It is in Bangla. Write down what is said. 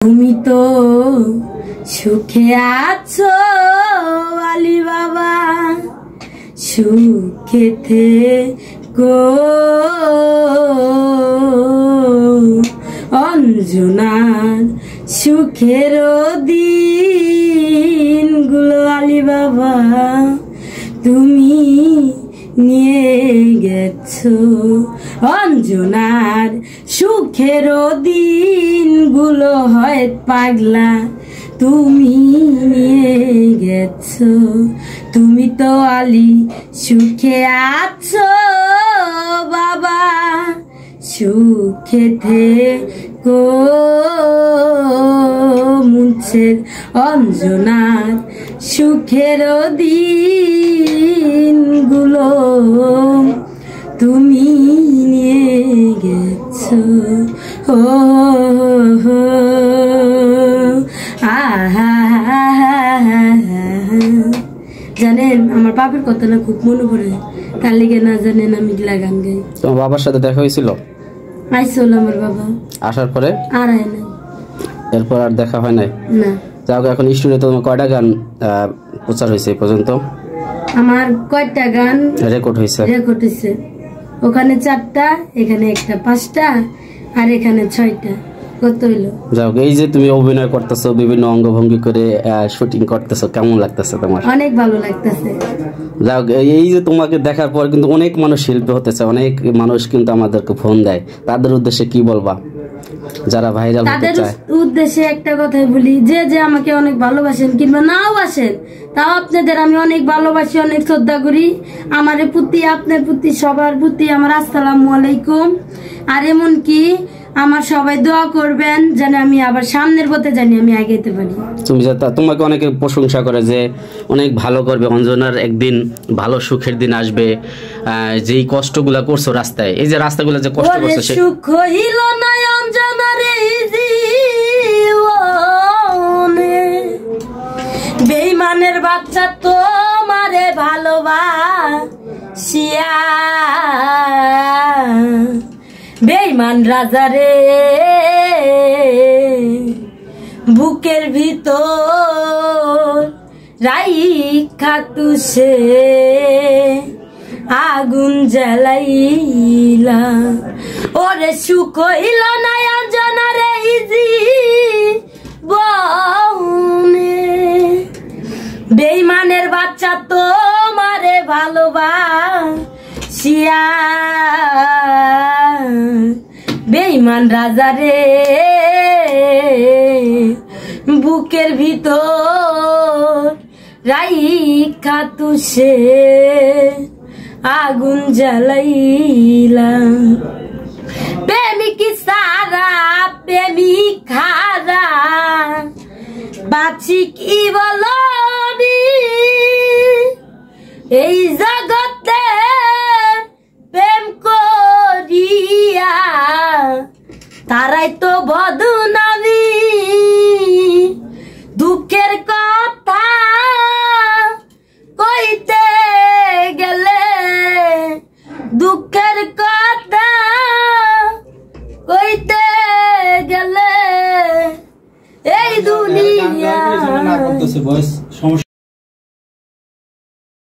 তুমি তো সুখে আছো আলী বাবা, সুখে থেকো অঞ্জনার সুখের দিনগুলো আলী বাবা তুমি নিয়ে গেছো। অঞ্জনার সুখের দিনগুলো হয় পাগলা তুমি নিয়ে গেছো। তুমি তো আলী সুখে আছো বাবা, সুখে থেকো মুছের অঞ্জনার সুখের দিনগুলো তুমি নিয়ে গেছো। ও জানেন আমার বাবার কথা না খুব মনে পড়ে, তার লিগে না জানেন আমি গিলা গান গাই। তোমার বাবার সাথে দেখা হয়েছিল? আইসল আমার বাবা, আসার পরে আর আয় নাই, এরপর আর দেখা হয় নাই না। যাও, এখন স্টুডিওতে তোমার কয়টা গান প্রচার হয়েছে এই পর্যন্ত? আমার কয়টা গান রেকর্ড হয়েছে? রেকর্ড হয়েছে ওখানে 4টা, এখানে একটা 5টা, আর এখানে 6টা। কত হইলো? যাও, এই যে তুমি অভিনয় করতেছো, বিভিন্ন অঙ্গভঙ্গি করে শুটিং করতেছো, কেমন লাগতেছে তোমার? অনেক ভালো লাগতেছে। যাও, এই যে তোমাকে দেখার পর কিন্তু অনেক মানুষ শিল্পী হতেছে, অনেক মানুষ কিন্তু আমাদেরকে ফোন দেয়, তাদের উদ্দেশ্যে কি বলবা যারা ভাইরাল হতে তাদের চায়? উদ্দেশ্যে একটা কথাই বলি, যে যে আমাকে অনেক ভালোবাসেন কিংবা নাও বাসেন, তাও আপনাদের আমি অনেক ভালোবাসি, অনেক শ্রদ্ধা করি। আমার প্রতি, আপনার প্রতি, সবার প্রতি আমার আসসালামু আলাইকুম। আর এমন কি আমার সবাই দোয়া করবেন যেন আমি আবার সামনের পথে জানি আমি আগাইতে পারি। তুমি তোমাকে অনেকে প্রশংসা করে যে অনেক ভালো করবে, অঞ্জনার একদিন ভালো সুখের দিন আসবে। যেই কষ্টগুলা করছো রাস্তায়, এই যে রাস্তাগুলো যে কষ্ট করছো, সুখ হইল না অঞ্জনার এই জীবনে, বেঈমানের বাচ্চা তোমারে ভালোবাসিয়া, বেঈমান রাজারে বুকের ভিতর রাইখা তুসে আগুন জ্বালাইলা। ওরে সুখ হইল না অঞ্জনার এই জীবনে, বেঈমানের বাচ্চা তোমারে ভালোবাসিয়া, বেঈমান রাজারে বুকের ভিতর রাইখা তুসে আগুন জ্বালাইলা। প্রেমিক সারা প্রেমিক খারা বাঁচি কি বলবি, এই জগতে প্রেম করিয়া তারাই তো বদনা